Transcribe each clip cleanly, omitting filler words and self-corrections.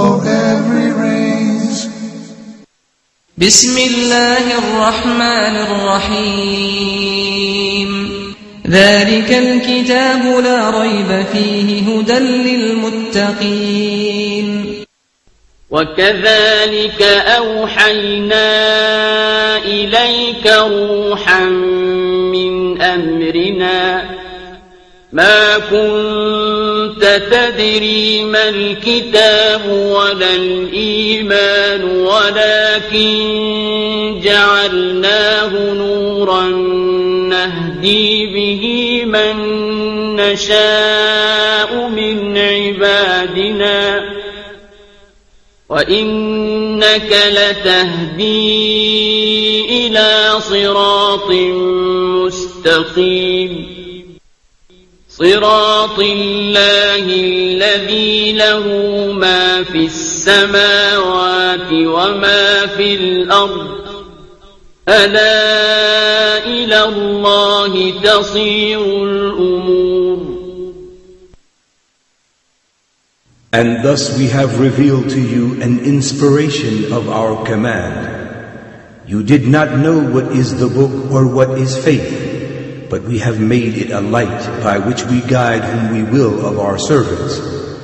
for every raise. بسم الله الرحمن الرحيم ذلك الكتاب لا ريب فيه هدى للمتقين. وكذلك أوحينا إليك روحا من أمرنا ما كنت تدري ما الكتاب ولا الإيمان ولكن جعلناه نورا نهدي به من نشاء من عبادنا وإنك لتهدي إلى صراط مستقيم صراط الله الذي له ما في السماوات وما في الأرض ألا إلى الله تصير الأمور. And thus we have revealed to you an inspiration of our command. You did not know what is the book or what is faith, but we have made it a light by which we guide whom we will of our servants.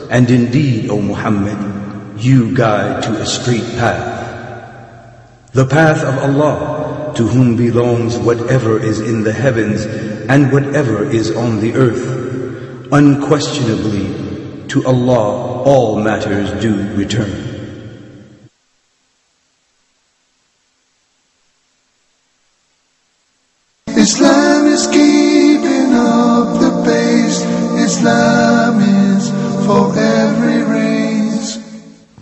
And indeed, O Muhammad, you guide to a straight path. The path of Allah, to whom belongs whatever is in the heavens and whatever is on the earth. Unquestionably, to Allah all matters do return. Islam is keeping up the pace. Islam is for every race.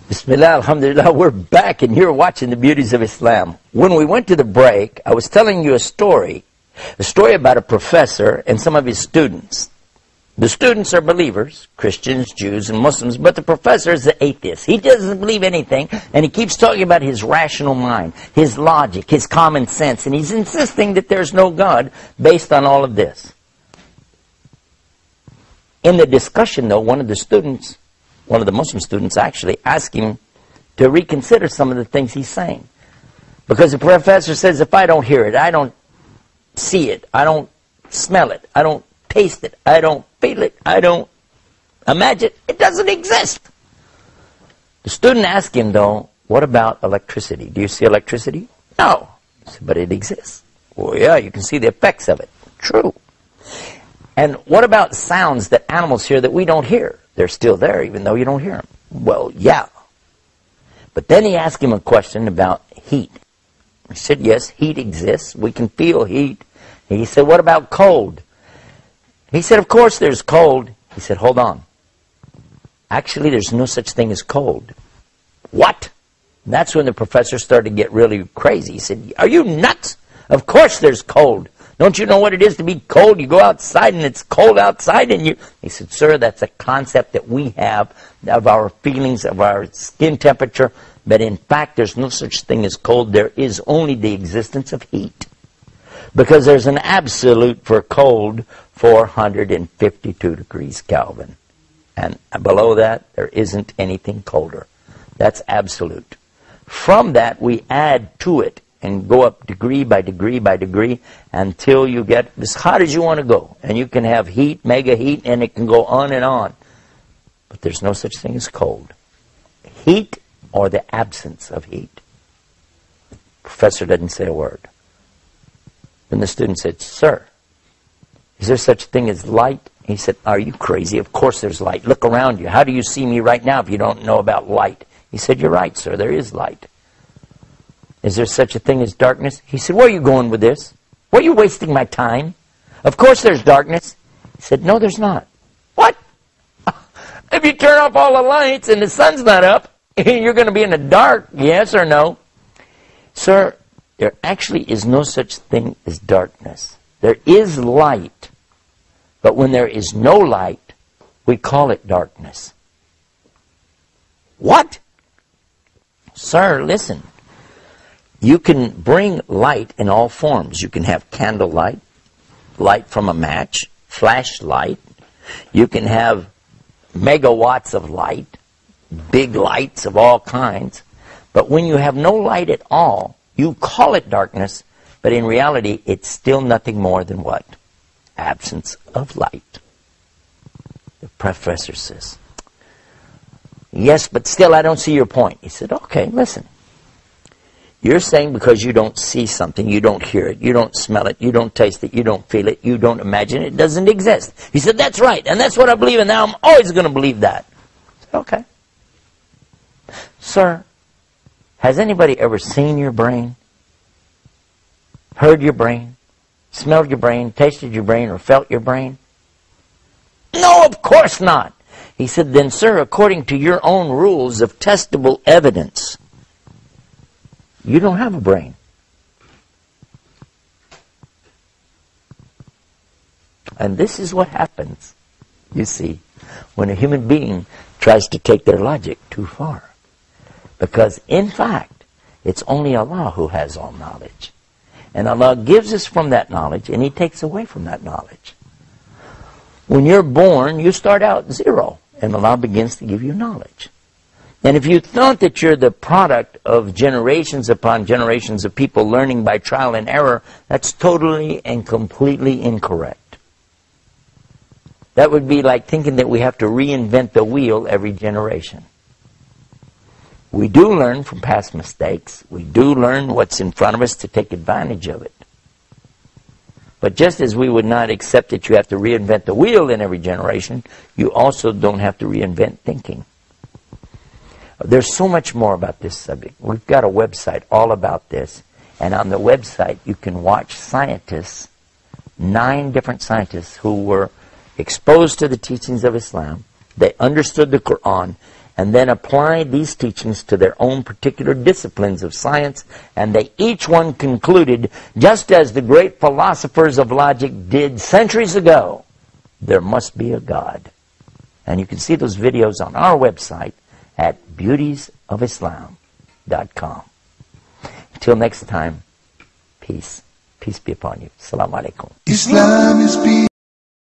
Bismillah, alhamdulillah, we're back and you're watching the Beauties of Islam. When we went to the break, I was telling you a story about a professor and some of his students. The students are believers, Christians, Jews, and Muslims, but the professor is an atheist. He doesn't believe anything, and he keeps talking about his rational mind, his logic, his common sense, and he's insisting that there's no God based on all of this. In the discussion, though, one of the Muslim students actually asked him to reconsider some of the things he's saying. Because the professor says, if I don't hear it, I don't see it, I don't smell it, I don't taste it, I don't feel it, I don't imagine it, it doesn't exist. The student asked him, though, what about electricity? Do you see electricity? No. He said, but it exists. Well, yeah, you can see the effects of it. True. And what about sounds that animals hear that we don't hear? They're still there even though you don't hear them. Well, yeah. But then he asked him a question about heat. He said, yes, heat exists. We can feel heat. And he said, what about cold? He said, of course there's cold. He said, hold on. Actually, there's no such thing as cold. What? And that's when the professor started to get really crazy. He said, are you nuts? Of course there's cold. Don't you know what it is to be cold? You go outside and it's cold outside and you... He said, sir, that's a concept that we have of our feelings, of our skin temperature. But in fact, there's no such thing as cold. There is only the existence of heat. Because there's an absolute for cold, 452 degrees Kelvin. And below that, there isn't anything colder. That's absolute. From that, we add to it and go up degree by degree by degree until you get as hot as you want to go. And you can have heat, mega heat, and it can go on and on. But there's no such thing as cold. Heat or the absence of heat. Professor didn't say a word. Then the student said, sir, is there such a thing as light? He said, are you crazy? Of course there's light. Look around you. How do you see me right now if you don't know about light? He said, you're right, sir. There is light. Is there such a thing as darkness? He said, where are you going with this? Why are you wasting my time? Of course there's darkness. He said, no, there's not. What? If you turn off all the lights and the sun's not up, you're going to be in the dark, yes or no? Sir, there actually is no such thing as darkness. There is light. But when there is no light, we call it darkness. What? Sir, listen. You can bring light in all forms. You can have candlelight, light from a match, flashlight. You can have megawatts of light, big lights of all kinds. But when you have no light at all, you call it darkness, but in reality, it's still nothing more than what? Absence of light. The professor says, yes, but still I don't see your point. He said, okay, listen. You're saying because you don't see something, you don't hear it, you don't smell it, you don't taste it, you don't feel it, you don't imagine it, it doesn't exist. He said, that's right, and that's what I believe, and now I'm always going to believe that. I said, okay. Sir, has anybody ever seen your brain? Heard your brain? Smelled your brain? Tasted your brain? Or felt your brain? No, of course not. He said, then, sir, according to your own rules of testable evidence, you don't have a brain. And this is what happens, you see, when a human being tries to take their logic too far. Because, in fact, it's only Allah who has all knowledge. And Allah gives us from that knowledge, and He takes away from that knowledge. When you're born, you start out zero, and Allah begins to give you knowledge. And if you thought that you're the product of generations upon generations of people learning by trial and error, that's totally and completely incorrect. That would be like thinking that we have to reinvent the wheel every generation. We do learn from past mistakes. We do learn what's in front of us to take advantage of it. But just as we would not accept that you have to reinvent the wheel in every generation, you also don't have to reinvent thinking. There's so much more about this subject. We've got a website all about this. And on the website, you can watch scientists, 9 different scientists who were exposed to the teachings of Islam. They understood the Quran and then applied these teachings to their own particular disciplines of science. And they each one concluded, just as the great philosophers of logic did centuries ago, there must be a God. And you can see those videos on our website at beautiesofislam.com. Until next time, peace. Peace be upon you. Assalamu alaikum. Islam is peace.